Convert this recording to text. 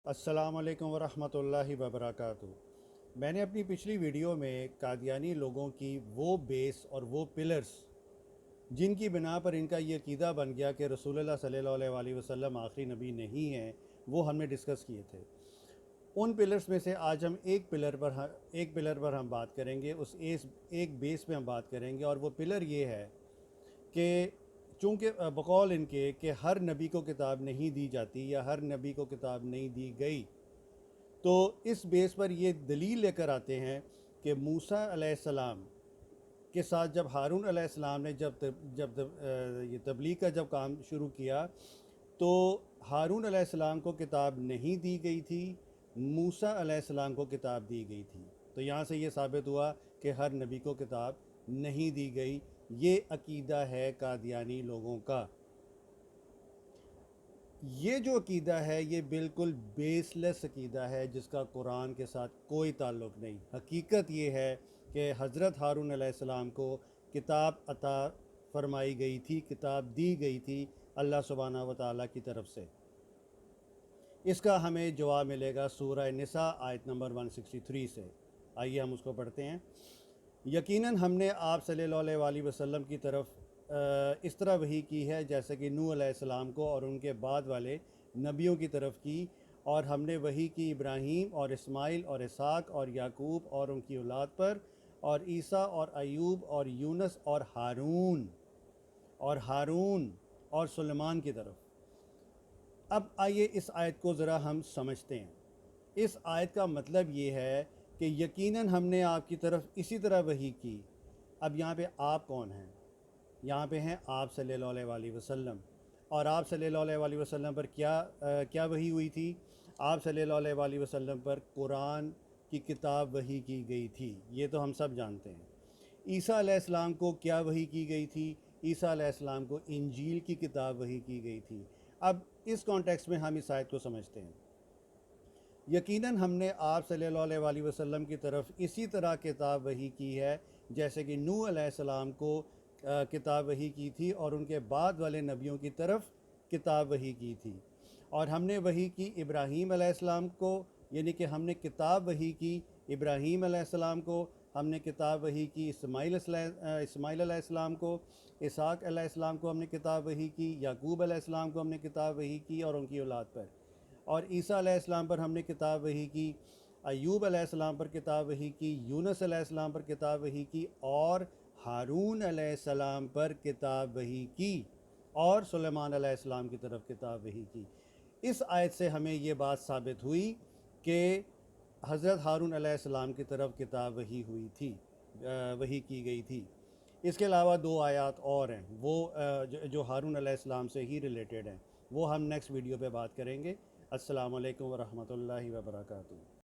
अस्सलाम वालेकुम वरहमतुल्लाहि वबरकातुहू। मैंने अपनी पिछली वीडियो में कादियानी लोगों की वो बेस और वो पिलर्स जिनकी बिना पर इनका ये अक़ीदा बन गया कि रसूलुल्लाह सल्लल्लाहु अलैहि वसल्लम आखिरी नबी नहीं हैं, वो हमने डिस्कस किए थे। उन पिलर्स में से आज हम एक पिलर पर हम बात करेंगे, एक बेस पे हम बात करेंगे, और वो पिलर ये है कि चूँकि बकौल इनके कि हर नबी को किताब नहीं दी जाती या हर नबी को किताब नहीं दी गई, तो इस बेस पर ये दलील लेकर आते हैं कि मूसा अलैहिस्सलाम के साथ जब हारून अलैहिस्सलाम ने ये तबलीग का जब काम शुरू किया, तो हारून अलैहिस्सलाम को किताब नहीं दी गई थी, मूसा अलैहिस्सलाम को किताब दी गई थी। तो यहाँ से ये साबित हुआ कि हर नबी को किताब नहीं दी गई। ये अक़ीदा है कादियानी लोगों का। ये जो अक़ीदा है ये बिल्कुल बेसलेस अक़ीदा है जिसका कुरान के साथ कोई ताल्लुक़ नहीं। हकीकत ये है कि हज़रत हारून अलैहिस्सलाम को किताब अता फ़रमाई गई थी, किताब दी गई थी अल्लाह सुब्हानहू व तआला की तरफ से। इसका हमें जवाब मिलेगा सूरह निसा आयत नंबर 163 से। आइए हम उसको पढ़ते हैं। यकीनन हमने आप सल्लल्लाहु अलैहि वसल्लम की तरफ इस तरह वही की है जैसे कि नूह अलैहिस्सलाम को और उनके बाद वाले नबियों की तरफ की, और हमने वही की इब्राहीम और इस्माइल और इसहाक और याकूब और उनकी औलाद पर, और ईसा और अयूब और यूनुस और हारून और सुलेमान की तरफ। अब आइए इस आयत को ज़रा हम समझते हैं। इस आयत का मतलब ये है कि यकीनन हमने आपकी तरफ इसी तरह वही की। अब यहाँ पे आप कौन हैं? यहाँ पे हैं आप सल्लल्लाहु अलैहि वसल्लम। और आप सल्लल्लाहु अलैहि वसल्लम पर क्या वही हुई थी? आप सल्लल्लाहु अलैहि वसल्लम पर कुरान की किताब वही की गई थी, ये तो हम सब जानते हैं। ईसा अलैहिस्सलाम को क्या वही की गई थी? ईसा अलैहिस्सलाम को इंजील की किताब वही की गई थी। अब इस कॉन्टेक्स्ट में हम इस आयत को समझते हैं। यकीनन हमने आप सल्लल्लाहु अलैहि वसल्लम की तरफ इसी तरह किताब वही की है जैसे कि नूह अलैहिस्सलाम को किताब वही की थी और उनके बाद वाले नबियों की तरफ किताब वही की थी। और हमने वही की इब्राहीम अलैहिस्सलाम को, यानी कि हमने किताब वही की इब्राहीम अलैहिस्सलाम को, हमने किताब वही की इस्माइल अलैहिस्सलाम को, इसहाक अलैहिस्सलाम को हमने किताब वही की, याकूब अलैहिस्सलाम को हमने किताब वही की और उनकी औलाद पर, और ईसा अलैहिस्सलाम पर हमने किताब वही की, अयूब अलैहिस्सलाम पर किताब वही की, यूनुस अलैहिस्सलाम पर किताब वही की, और हारून अलैहिस्सलाम पर किताब वही की, और सुलेमान अलैहिस्सलाम की तरफ किताब वही की। इस आयत से हमें ये बात साबित हुई कि हज़रत हारून अलैहिस्सलाम की तरफ किताब वही हुई थी, वही की गई थी। इसके अलावा दो आयत और हैं, वो जो हारून अलैहिस्सलाम से ही रिलेटेड हैं, वो हम नेक्स्ट वीडियो पे बात करेंगे। अस्सलामु अलैकुम वरहमतुल्लाहि वबरकातुहू।